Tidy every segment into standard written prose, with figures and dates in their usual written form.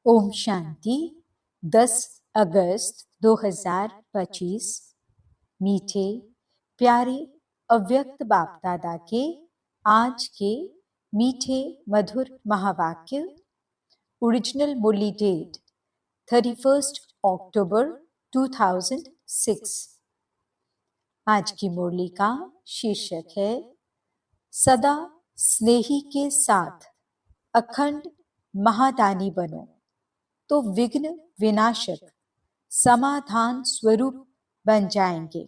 ओम शांति। 10 अगस्त 2025। मीठे प्यारे अव्यक्त बाप दादा के आज के मीठे मधुर महावाक्य। ओरिजिनल मुरली डेट 31 अक्टूबर 2006। आज की मुरली का शीर्षक है सदा स्नेही के साथ अखंड महादानी बनो तो विघ्न विनाशक समाधान स्वरूप बन जाएंगे।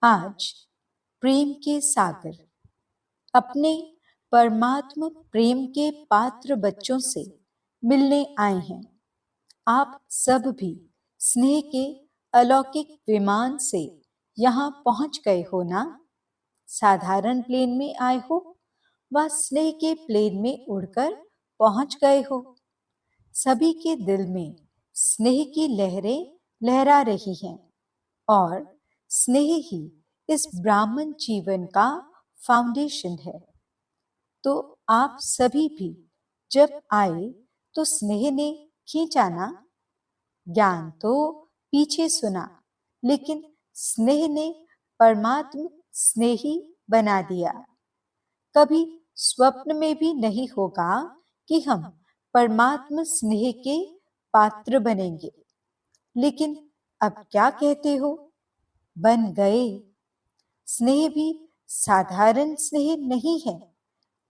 आज प्रेम के सागर अपने परमात्मा प्रेम के पात्र बच्चों से मिलने आए हैं। आप सब भी स्नेह के अलौकिक विमान से यहाँ पहुंच गए हो ना। साधारण प्लेन में आए हो व स्नेह के प्लेन में उड़कर पहुंच गए हो। सभी के दिल में स्नेह की लहरें लहरा रही हैं और स्नेह ही इस ब्राह्मण जीवन का फाउंडेशन है। तो आप सभी भी जब आए तो स्नेह ने खींचा ना। ज्ञान तो पीछे सुना, लेकिन स्नेह ने परमात्मा स्नेही बना दिया। कभी स्वप्न में भी नहीं होगा कि हम परमात्मा स्नेह के पात्र बनेंगे, लेकिन अब क्या कहते हो, बन गए। स्नेह भी साधारण स्नेह नहीं है,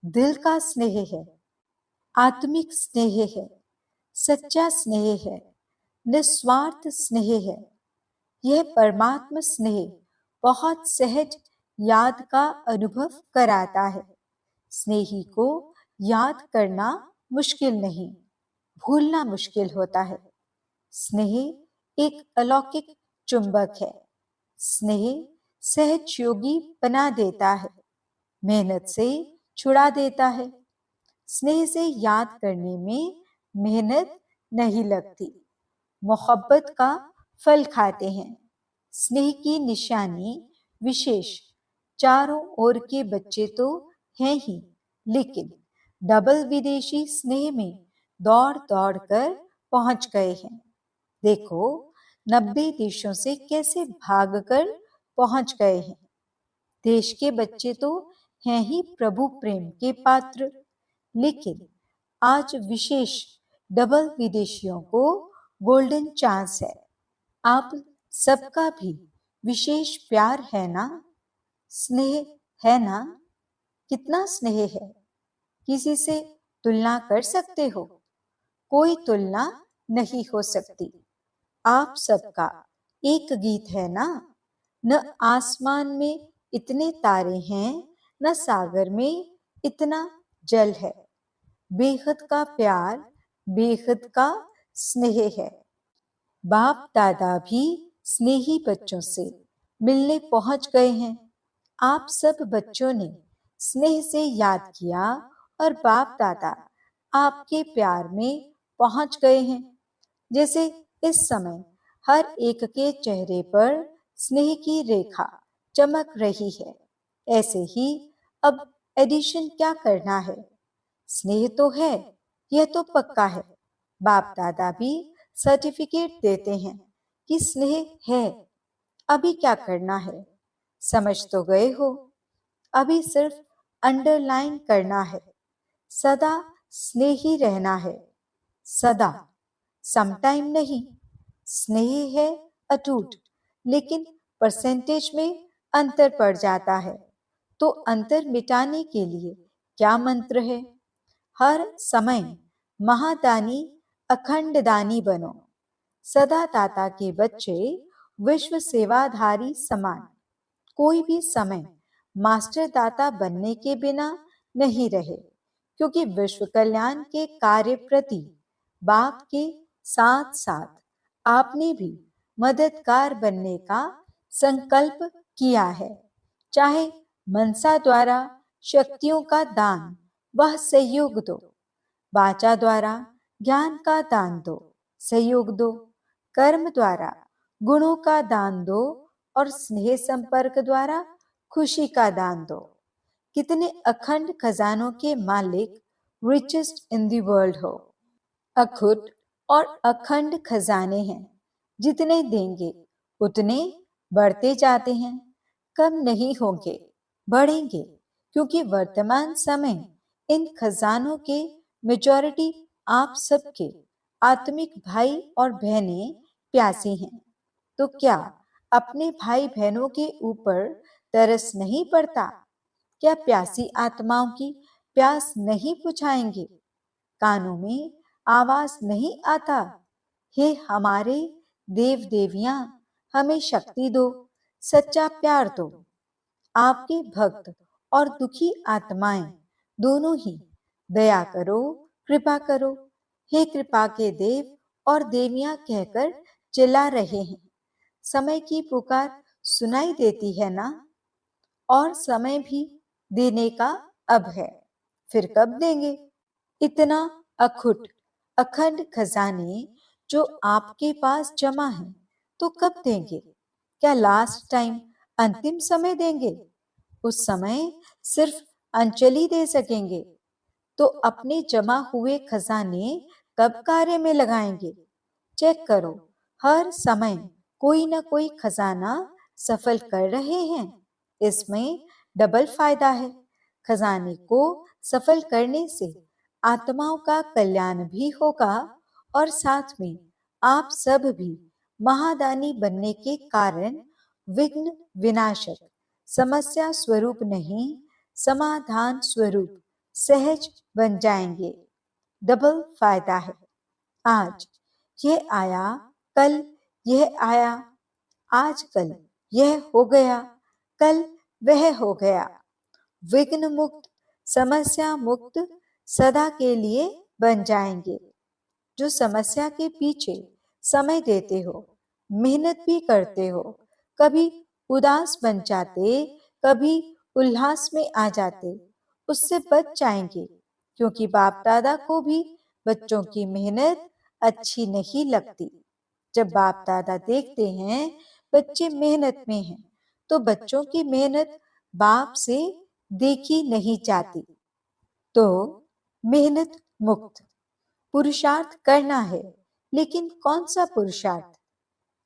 दिल का स्नेह है, आत्मिक स्नेह है, सच्चा स्नेह है, निस्वार्थ स्नेह है। यह परमात्मा स्नेह बहुत सहज याद का अनुभव कराता है। स्नेही को याद करना मुश्किल नहीं, भूलना मुश्किल होता है। स्नेह एक अलौकिक चुंबक है। स्नेह सहज योगी बना देता है, मेहनत से छुड़ा देता है। स्नेह से याद करने में मेहनत नहीं लगती, मोहब्बत का फल खाते हैं। स्नेह की निशानी विशेष चारों ओर के बच्चे तो हैं ही, लेकिन डबल विदेशी स्नेह में दौड़ दौड़ कर पहुंच गए हैं। देखो 90 देशों से कैसे भागकर पहुंच गए हैं। देश के बच्चे तो हैं ही प्रभु प्रेम के पात्र, लेकिन आज विशेष डबल विदेशियों को गोल्डन चांस है। आप सबका भी विशेष प्यार है ना, स्नेह है ना। कितना स्नेह है, किसी से तुलना कर सकते हो? कोई तुलना नहीं हो सकती। आप सबका एक गीत है ना। न आसमान में इतने तारे हैं, न सागर में इतना जल है। बेहद का प्यार, बेहद का स्नेह है। बाप दादा भी स्नेही बच्चों से मिलने पहुंच गए हैं। आप सब बच्चों ने स्नेह से याद किया और बाप दादा आपके प्यार में पहुंच गए हैं। जैसे इस समय हर एक के चेहरे पर स्नेह की रेखा चमक रही है, ऐसे ही अब एडिशन क्या करना है। स्नेह तो है, यह तो पक्का है। बाप दादा भी सर्टिफिकेट देते हैं कि स्नेह है। अभी क्या करना है, समझ तो गए हो। अभी सिर्फ अंडरलाइन करना है, सदा स्नेही रहना है। सदा, समटाइम नहीं। स्नेह है अटूट, लेकिन परसेंटेज में अंतर पड़ जाता है। तो अंतर मिटाने के लिए क्या मंत्र है? हर समय महादानी अखंड दानी बनो। सदा दाता के बच्चे विश्व सेवाधारी समान कोई भी समय मास्टर दाता बनने के बिना नहीं रहे, क्योंकि विश्व कल्याण के कार्य प्रति बाप के साथ साथ आपने भी मददगार बनने का संकल्प किया है। चाहे मनसा द्वारा शक्तियों का दान, वह सहयोग दो। वाचा द्वारा ज्ञान का दान दो, सहयोग दो। कर्म द्वारा गुणों का दान दो और स्नेह संपर्क द्वारा खुशी का दान दो। कितने अखंड खजानों के मालिक, रिचेस्ट इन द वर्ल्ड हो। अखुट और अखंड खजाने हैं। जितने देंगे उतने बढ़ते जाते हैं, कम नहीं होंगे, बढ़ेंगे, क्योंकि वर्तमान समय इन खजानों के मेजॉरिटी आप सबके आत्मिक भाई और बहनें प्यासी हैं। तो क्या अपने भाई बहनों के ऊपर तरस नहीं पड़ता? क्या प्यासी आत्माओं की प्यास नहीं बुझाएंगे? कानों में आवाज नहीं आता, हे हमारे देव देवियां, हमें शक्ति दो, सच्चा प्यार दो। आपके भक्त और दुखी आत्माएं दोनों ही दया करो, कृपा करो, हे कृपा के देव और देवियां कहकर चिल्ला रहे हैं। समय की पुकार सुनाई देती है ना? और समय भी देने का अब है, फिर कब देंगे? इतना अखुट अखंड खजाने जो आपके पास जमा है, तो कब देंगे? क्या लास्ट टाइम अंतिम समय देंगे? उस समय सिर्फ अंजलि दे सकेंगे। तो अपने जमा हुए खजाने कब कार्य में लगाएंगे? चेक करो, हर समय कोई ना कोई खजाना सफल कर रहे हैं। इसमें डबल फायदा है। खजाने को सफल करने से आत्माओं का कल्याण भी होगा और साथ में आप सब भी महादानी बनने के कारण विघ्न विनाशक, समस्या स्वरूप नहीं, समाधान स्वरूप सहज बन जाएंगे। डबल फायदा है। आज यह आया, कल यह आया, आज कल यह हो गया, कल वह हो गया। विघ्न मुक्त, समस्या मुक्त सदा के लिए बन जाएंगे। जो समस्या के पीछे समय देते हो, मेहनत भी करते हो, कभी उदास बन जाते, कभी उल्लास में आ जाते, उससे बच जाएंगे, क्योंकि बाप दादा को भी बच्चों की मेहनत अच्छी नहीं लगती। जब बाप दादा देखते हैं बच्चे मेहनत में हैं, तो बच्चों की मेहनत बाप से देखी नहीं जाती। तो मेहनत मुक्त पुरुषार्थ करना है, लेकिन कौन सा पुरुषार्थ?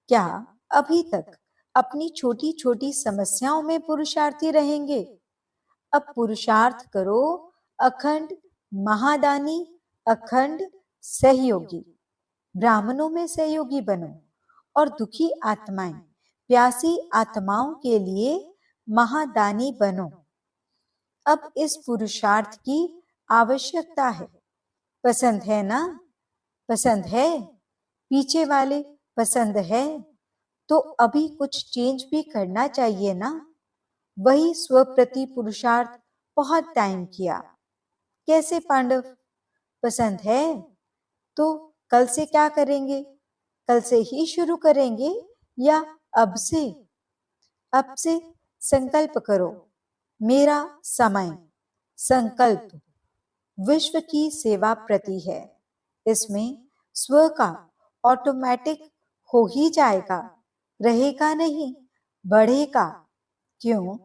क्या अभी तक अपनी छोटी छोटी समस्याओं में पुरुषार्थी रहेंगे? अब पुरुषार्थ करो, अखंड महादानी, अखंड सहयोगी। ब्राह्मणों में सहयोगी बनो और दुखी आत्माएं, प्यासी आत्माओं के लिए महादानी बनो। अब इस पुरुषार्थ की आवश्यकता है। पसंद है ना? पसंद है? पीछे वाले पसंद है? तो अभी कुछ चेंज भी करना चाहिए ना? वही स्वप्रति पुरुषार्थ बहुत टाइम किया। कैसे पांडव? पसंद है? तो कल से क्या करेंगे? कल से ही शुरू करेंगे या अब से? अब से संकल्प करो, मेरा समय संकल्प विश्व की सेवा प्रति है। इसमें स्व का ऑटोमेटिक हो ही जाएगा, रहेगा नहीं, बढ़ेगा। क्यों?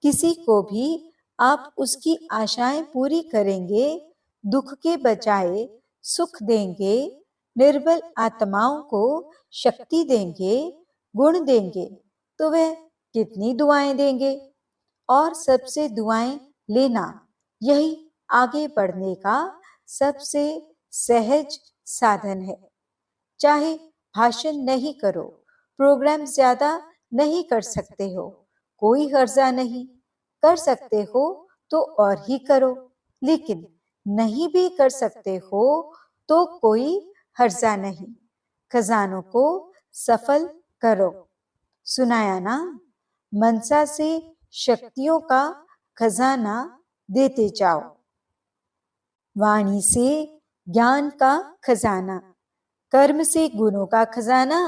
किसी को भी आप उसकी आशाएं पूरी करेंगे, दुख के बजाय सुख देंगे, निर्बल आत्माओं को शक्ति देंगे, गुण देंगे, तो वह कितनी दुआएं देंगे? और सबसे दुआएं लेना यही आगे बढ़ने का सबसे सहज साधन है। चाहे भाषण नहीं करो, प्रोग्राम ज्यादा नहीं कर सकते हो, कोई हर्जा नहीं। कर सकते हो तो और ही करो, लेकिन नहीं भी कर सकते हो तो कोई हर्जा नहीं। खजानों को सफल करो। सुनाया ना? मनसा से शक्तियों का खजाना देते जाओ, वाणी से ज्ञान का खजाना, कर्म से गुणों का खजाना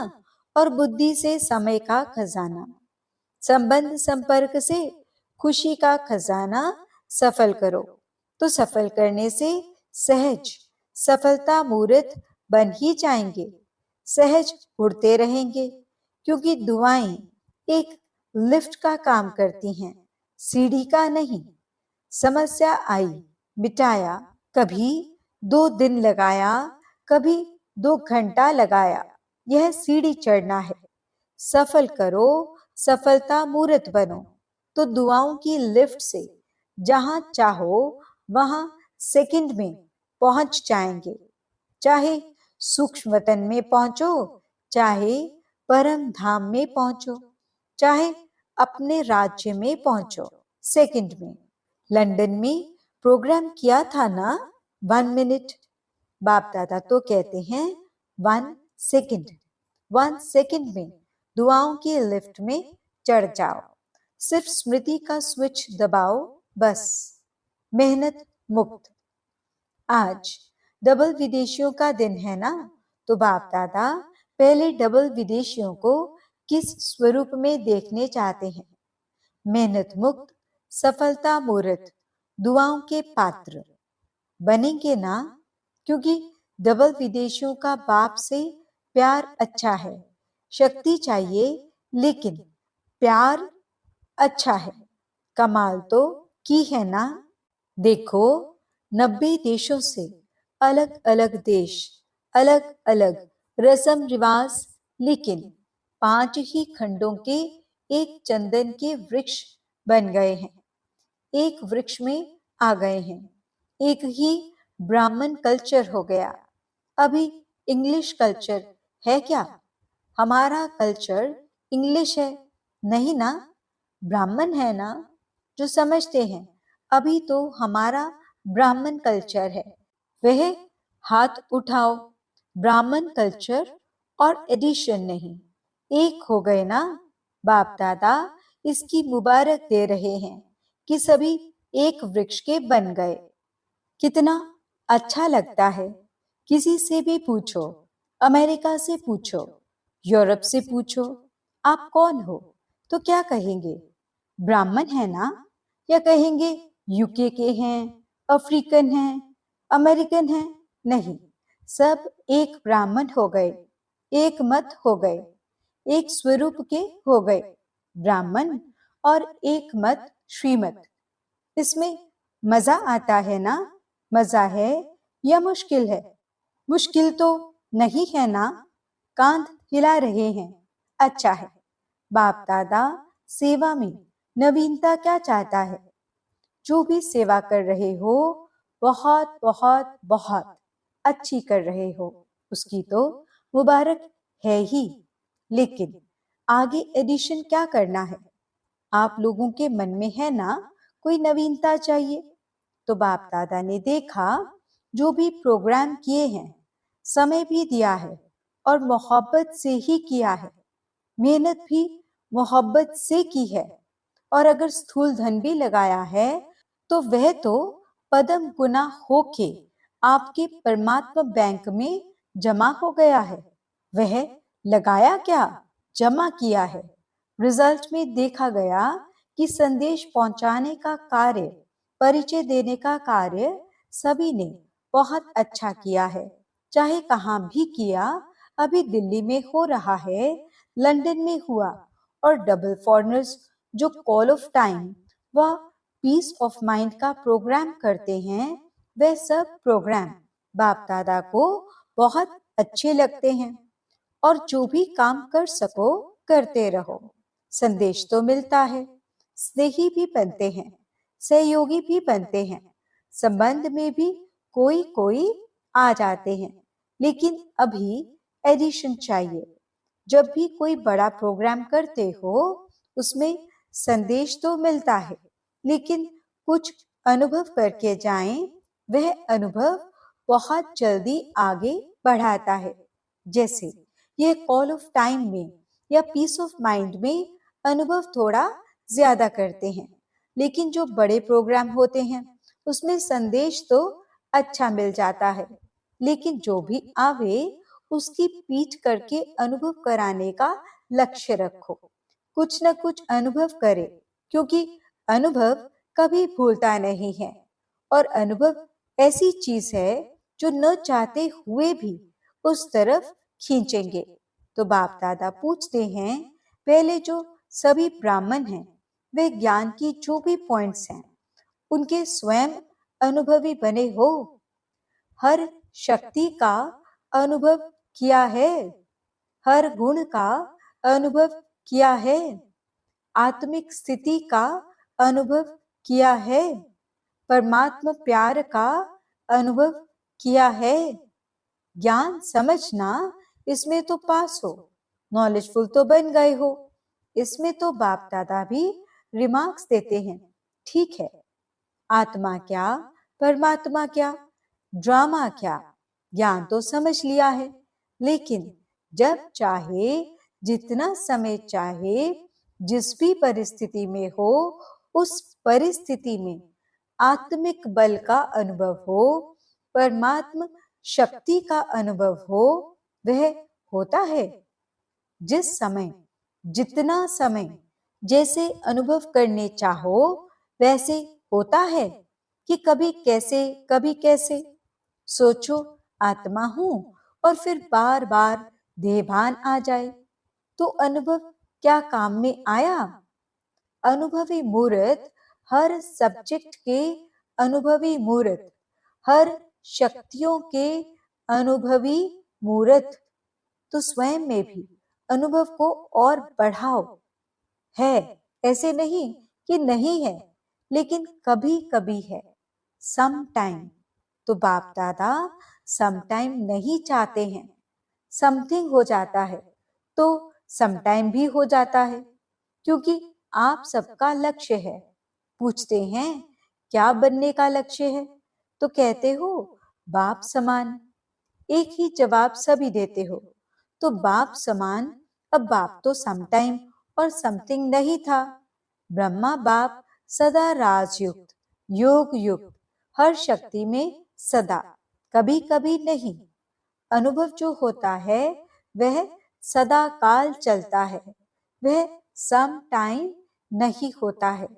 और बुद्धि से समय का खजाना, संबंध संपर्क से खुशी का खजाना सफल करो। तो सफल करने से सहज सफलता मूर्त बन ही जाएंगे, सहज उड़ते रहेंगे, क्योंकि दुआएं एक लिफ्ट का काम करती हैं, सीढ़ी का नहीं। समस्या आई, मिटाया, कभी 2 दिन लगाया, कभी 2 घंटा लगाया, यह सीढ़ी चढ़ना है। सफल करो, सफलता मूर्त बनो। तो दुआओं की लिफ्ट से जहां चाहो वहां सेकंड में पहुंच जाएंगे। चाहे सूक्ष्म वतन में पहुंचो, चाहे परम धाम में पहुंचो, चाहे अपने राज्य में पहुंचो, सेकंड में। लंदन में प्रोग्राम किया था ना 1 मिनट, बाप दादा तो कहते हैं 1 सेकंड। 1 सेकंड में दुआओं की लिफ्ट में चढ़ जाओ। सिर्फ स्मृति का स्विच दबाओ, बस। मेहनत मुक्त। आज डबल विदेशियों का दिन है ना, तो बाप दादा पहले डबल विदेशियों को किस स्वरूप में देखने चाहते हैं? मेहनत मुक्त, सफलता मूर्त, दुआओं के पात्र बनेंगे ना? क्योंकि डबल विदेशियों का बाप से प्यार अच्छा है। शक्ति चाहिए लेकिन प्यार अच्छा है। कमाल तो की है ना? देखो, 90 देशों से अलग अलग देश, अलग अलग रस्म रिवाज, लेकिन 5 ही खंडों के एक चंदन के वृक्ष बन गए हैं। एक वृक्ष में आ गए हैं। एक ही ब्राह्मण कल्चर हो गया। अभी इंग्लिश कल्चर है क्या? हमारा कल्चर इंग्लिश है नहीं ना, ब्राह्मण है ना। जो समझते हैं अभी तो हमारा ब्राह्मण कल्चर है, वह हाथ उठाओ। ब्राह्मण कल्चर और एडिशन नहीं, एक हो गए ना। बाप दादा इसकी मुबारक दे रहे हैं कि सभी एक वृक्ष के बन गए। कितना अच्छा लगता है। किसी से भी पूछो, अमेरिका से पूछो, यूरोप से पूछो, आप कौन हो, तो क्या कहेंगे? ब्राह्मण है ना? या कहेंगे यूके के हैं, अफ्रीकन हैं, अमेरिकन हैं? नहीं, सब एक ब्राह्मण हो गए, एक मत हो गए, एक स्वरूप के हो गए, ब्राह्मण और एक मत श्रीमत। इसमें मजा आता है ना? मजा है या मुश्किल है? मुश्किल तो नहीं है ना? कांध हिला रहे हैं, अच्छा है। बाप दादा सेवा में नवीनता क्या चाहता है? जो भी सेवा कर रहे हो, बहुत बहुत बहुत अच्छी कर रहे हो, उसकी तो मुबारक है ही। लेकिन आगे एडिशन क्या करना है? आप लोगों के मन में है ना कोई नवीनता चाहिए? तो बाप दादा ने देखा, जो भी प्रोग्राम किए हैं, समय भी दिया है और मोहब्बत से ही किया है, मेहनत भी मोहब्बत से की है, और अगर स्थूल धन भी लगाया है तो वह तो पदम गुना होके आपके परमात्मा बैंक में जमा हो गया है। वह लगाया क्या, जमा किया है। रिजल्ट में देखा गया कि संदेश पहुंचाने का कार्य, परिचय देने का कार्य सभी ने बहुत अच्छा किया है। चाहे कहां भी किया, अभी दिल्ली में हो रहा है, लंदन में हुआ, और डबल फॉरनर्स जो कॉल ऑफ टाइम व पीस ऑफ माइंड का प्रोग्राम करते हैं, वह सब प्रोग्राम बाप दादा को बहुत अच्छे लगते हैं। और जो भी काम कर सको करते रहो। संदेश तो मिलता है, स्नेही भी बनते हैं, सहयोगी भी बनते हैं, संबंध में भी कोई कोई आ जाते हैं। लेकिन अभी एडिशन चाहिए। जब भी कोई बड़ा प्रोग्राम करते हो, उसमें संदेश तो मिलता है, लेकिन कुछ अनुभव करके जाएं, वह अनुभव बहुत जल्दी आगे बढ़ाता है। जैसे ये कॉल ऑफ टाइम में या पीस ऑफ माइंड में अनुभव थोड़ा ज्यादा करते हैं, लेकिन जो बड़े प्रोग्राम होते हैं उसमें संदेश तो अच्छा मिल जाता है। लेकिन जो भी आवे उसकी पीठ करके अनुभव कराने का लक्ष्य रखो। कुछ न कुछ अनुभव करे, क्योंकि अनुभव कभी भूलता नहीं है। और अनुभव ऐसी चीज है जो न चाहते हुए भी उस तरफ खींचेंगे। तो बाप दादा पूछते हैं, पहले जो सभी ब्राह्मण हैं, वे ज्ञान की जो भी पॉइंट्स हैं, उनके स्वयं अनुभवी बने हो? हर शक्ति का अनुभव किया है, हर गुण का अनुभव किया है, आत्मिक स्थिति का अनुभव किया है, परमात्मा प्यार का अनुभव किया है। ज्ञान समझना, इसमें तो पास हो, नॉलेजफुल तो बन गए हो। इसमें तो बाप दादा भी रिमार्क्स देते हैं, ठीक है, आत्मा क्या, परमात्मा क्या, ड्रामा क्या, ज्ञान तो समझ लिया है, लेकिन जब चाहे, जितना समय चाहे, जिस भी परिस्थिति में हो, उस परिस्थिति में आत्मिक बल का अनुभव हो, परमात्मा शक्ति का अनुभव हो, वह होता है। जिस समय, जितना समय, जैसे अनुभव करने चाहो वैसे होता है, कि कभी कैसे कभी कैसे। सोचो, आत्मा हूं और फिर बार बार देहभान आ जाए तो अनुभव क्या काम में आया? अनुभवी मूर्त हर सब्जेक्ट के अनुभवी मूर्त, हर शक्तियों के अनुभवी मूर्त, तो स्वयं में भी अनुभव को और बढ़ाओ। है, ऐसे नहीं कि नहीं है, लेकिन कभी कभी है, सम टाइम। तो बाप दादा सम टाइम नहीं चाहते हैं, समथिंग हो जाता है तो सम टाइम भी हो जाता है, क्योंकि आप सबका लक्ष्य है। पूछते हैं क्या बनने का लक्ष्य है, तो कहते हो बाप समान। एक ही जवाब सभी देते हो, तो बाप समान। अब बाप तो सम टाइम और समथिंग नहीं था। ब्रह्मा बाप सदा राजयुक्त, योग युक्त, हर शक्ति में सदा, कभी कभी नहीं। अनुभव जो होता है वह सदा काल चलता है, वह सम टाइम नहीं होता है।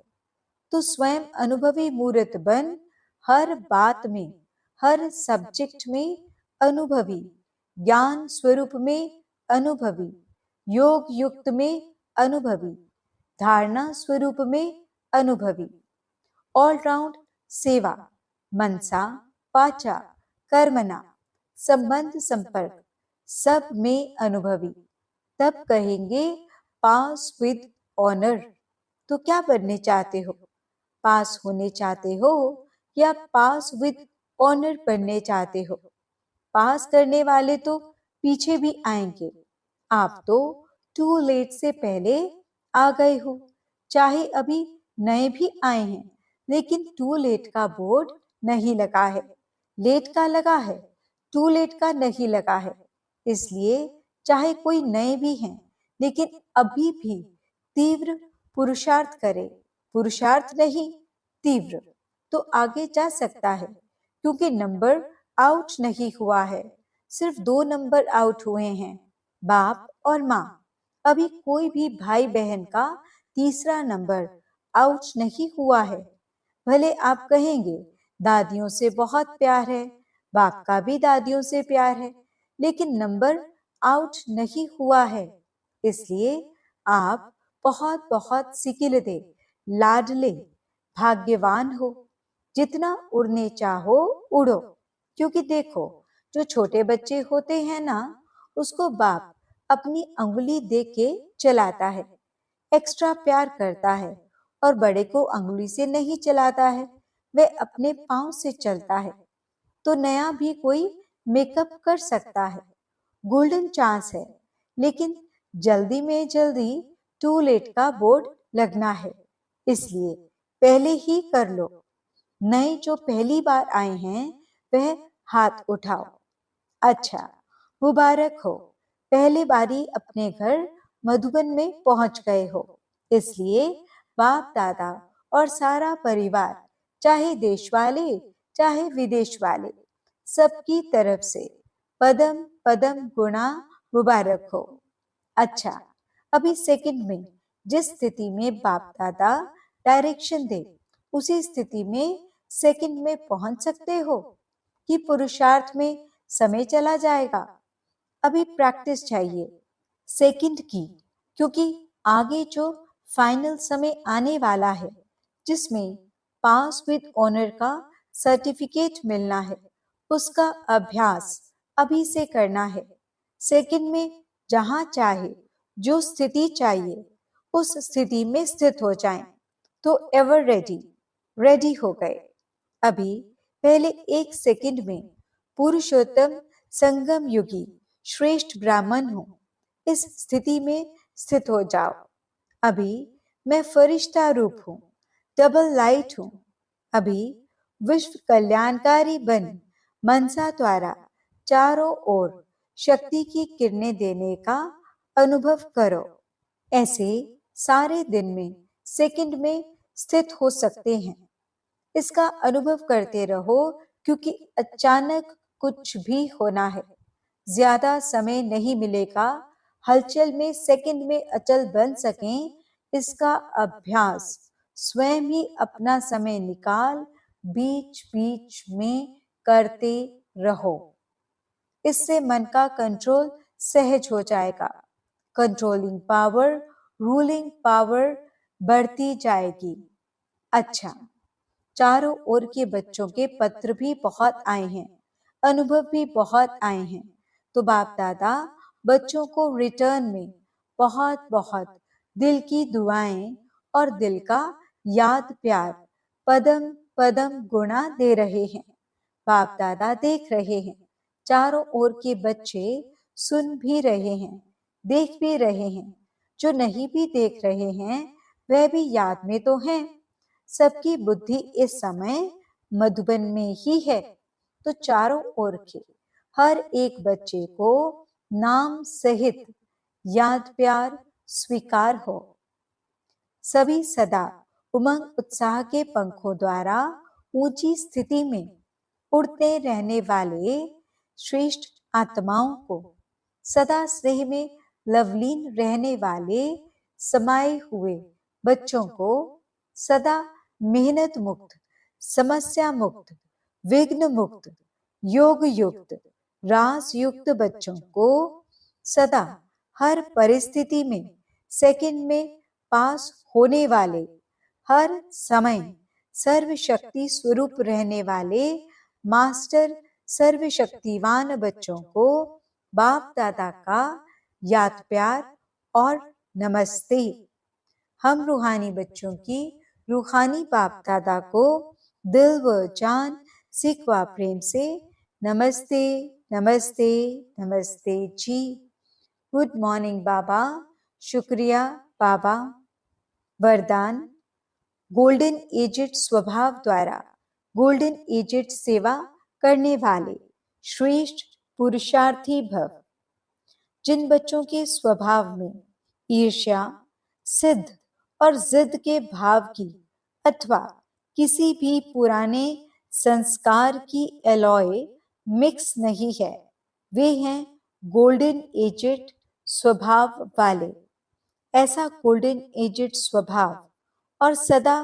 तो स्वयं अनुभवी मूर्त बन, हर बात में, हर सब्जेक्ट में अनुभवी, ज्ञान स्वरूप में अनुभवी, योग युक्त में अनुभवी, धारणा स्वरूप में अनुभवी, ऑलराउंड सेवा, मनसा वाचा कर्मणा, संबंध संपर्क सब में अनुभवी। तब कहेंगे पास विद ऑनर। तो क्या बनने चाहते हो? पास होने चाहते हो या पास विद ऑनर बनने चाहते हो? पास करने वाले तो पीछे भी आएंगे, आप तो टू लेट से पहले आ गए हो। चाहे अभी नए भी आए हैं, लेकिन टू लेट का बोर्ड नहीं लगा है, लेट का लगा है, टू लेट का नहीं लगा है। इसलिए चाहे कोई नए भी हैं, लेकिन अभी भी तीव्र पुरुषार्थ करे, पुरुषार्थ नहीं तीव्र, तो आगे जा सकता है, क्योंकि नंबर आउट नहीं हुआ है। सिर्फ 2 नंबर आउट हुए हैं, बाप और माँ। अभी कोई भी भाई बहन का तीसरा नंबर आउट नहीं हुआ है। भले आप कहेंगे दादियों से बहुत प्यार है, बाप का भी दादियों से प्यार है, लेकिन नंबर आउट नहीं हुआ है। इसलिए आप बहुत बहुत सिकिलदे, लाडले, भाग्यवान हो। जितना उड़ने चाहो उड़ो, क्योंकि देखो जो छोटे बच्चे होते हैं ना, उसको बाप अपनी अंगुली दे के चलाता है, एक्स्ट्रा प्यार करता है, और बड़े को अंगुली से नहीं चलाता है, वह अपने पांव से चलता है। तो नया भी कोई मेकअप कर सकता है, गोल्डन चांस है, लेकिन जल्दी में जल्दी टू लेट का बोर्ड लगना है, इसलिए पहले ही कर लो। नए जो पहली बार आए हैं वह हाथ उठाओ। अच्छा, मुबारक हो, पहले बारी अपने घर मधुबन में पहुंच गए हो। इसलिए बाप दादा और सारा परिवार, चाहे देश वाले चाहे विदेश वाले, सबकी तरफ से पदम पदम गुणा मुबारक हो। अच्छा, अभी सेकंड में जिस स्थिति में बाप दादा डायरेक्शन दे, उसी स्थिति में सेकंड में पहुंच सकते हो कि पुरुषार्थ में समय चला जाएगा? अभी प्रैक्टिस चाहिए सेकंड की, क्योंकि आगे जो फाइनल समय आने वाला है, जिसमें पास विद ऑनर का सर्टिफिकेट मिलना है, उसका अभ्यास अभी से करना है। सेकंड में जहां चाहे, जो स्थिति चाहिए उस स्थिति में स्थित हो जाएं, तो एवर रेडी, रेडी हो गए। अभी पहले 1 सेकंड में पुरुषोत्तम संगम युगी श्रेष्ठ ब्राह्मण हूं, इस स्थिति में स्थित हो जाओ। अभी मैं फरिश्ता रूप हूं, डबल लाइट हूं। अभी विश्व कल्याणकारी बन मनसा द्वारा चारों ओर शक्ति की किरणें देने का अनुभव करो। ऐसे सारे दिन में, सेकंड में स्थित हो सकते हैं। इसका अनुभव करते रहो, क्योंकि अचानक कुछ भी होना है, ज्यादा समय नहीं मिलेगा। हलचल में सेकंड में अचल बन सकें, इसका अभ्यास स्वयं ही अपना समय निकाल बीच बीच में करते रहो। इससे मन का कंट्रोल सहज हो जाएगा। कंट्रोलिंग पावर, रूलिंग पावर बढ़ती जाएगी। अच्छा, चारों ओर के बच्चों के पत्र भी बहुत आए हैं, अनुभव भी बहुत आए हैं। तो बाप दादा बच्चों को रिटर्न में बहुत बहुत दिल की दुआएं और दिल का याद प्यार पदम पदम गुणा दे रहे हैं। बाप दादा देख रहे हैं, चारों ओर के बच्चे सुन भी रहे हैं, देख भी रहे हैं। जो नहीं भी देख रहे हैं वह भी याद में तो हैं। सबकी बुद्धि इस समय मधुबन में ही है। तो चारों ओर के हर एक बच्चे को नाम सहित याद प्यार स्वीकार हो। सभी सदा उमंग उत्साह के पंखों द्वारा ऊंची स्थिति में उड़ते रहने वाले श्रेष्ठ आत्माओं को, सदा स्नेह में लवलीन रहने वाले समाये हुए बच्चों को, सदा मेहनत मुक्त, समस्या मुक्त, विघ्न मुक्त, योग युक्त, रास युक्त बच्चों को, सदा हर परिस्थिति में सेकंड में पास होने वाले, हर समय सर्वशक्ति स्वरूप रहने वाले मास्टर सर्वशक्तिवान बच्चों को बाप दादा का याद प्यार और नमस्ते। हम रूहानी बच्चों की रूहानी बाप दादा को दिल व जान सिख व प्रेम से नमस्ते नमस्ते नमस्ते जी। गुड मॉर्निंग बाबा, शुक्रिया बाबा। वरदान, गोल्डन एजेड स्वभाव द्वारा गोल्डन एजेड सेवा करने वाले श्रेष्ठ पुरुषार्थी भव। जिन बच्चों के स्वभाव में ईर्ष्या, सिद्ध और जिद के भाव की अथवा किसी भी पुराने संस्कार की एलॉय मिक्स नहीं है, वे हैं गोल्डन एजेड स्वभाव वाले। ऐसा गोल्डन एजेड स्वभाव और सदा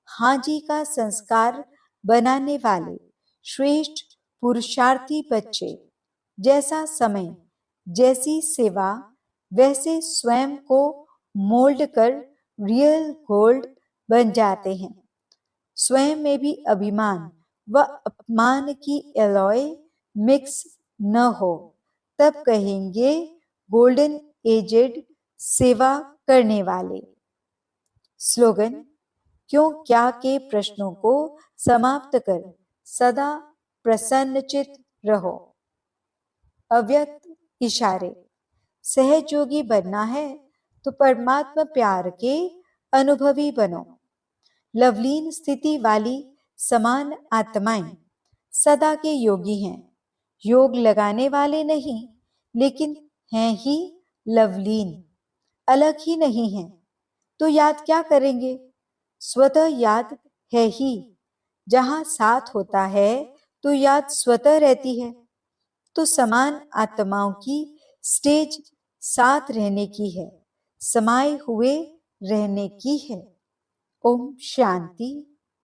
हाजी का संस्कार बनाने वाले श्रेष्ठ पुरुषार्थी बच्चे जैसा समय, जैसी सेवा, वैसे स्वयं को मोल्ड कर रियल गोल्ड बन जाते हैं। स्वयं में भी अभिमान व अपमान की एलॉय मिक्स न हो, तब कहेंगे गोल्डन एजेड सेवा करने वाले। स्लोगन, क्यों क्या के प्रश्नों को समाप्त कर सदा प्रसन्नचित रहो। अव्यक्त इशारे, सहयोगी बनना है तो परमात्मा प्यार के अनुभवी बनो। लवलीन स्थिति वाली समान आत्माएं सदा के योगी हैं, योग लगाने वाले नहीं, लेकिन हैं ही लवलीन, अलग ही नहीं हैं। तो याद क्या करेंगे? स्वतः याद है ही। जहां साथ होता है तो याद स्वतः रहती है। तो समान आत्माओं की स्टेज साथ रहने की है, समाये हुए रहने की है। ओम शांति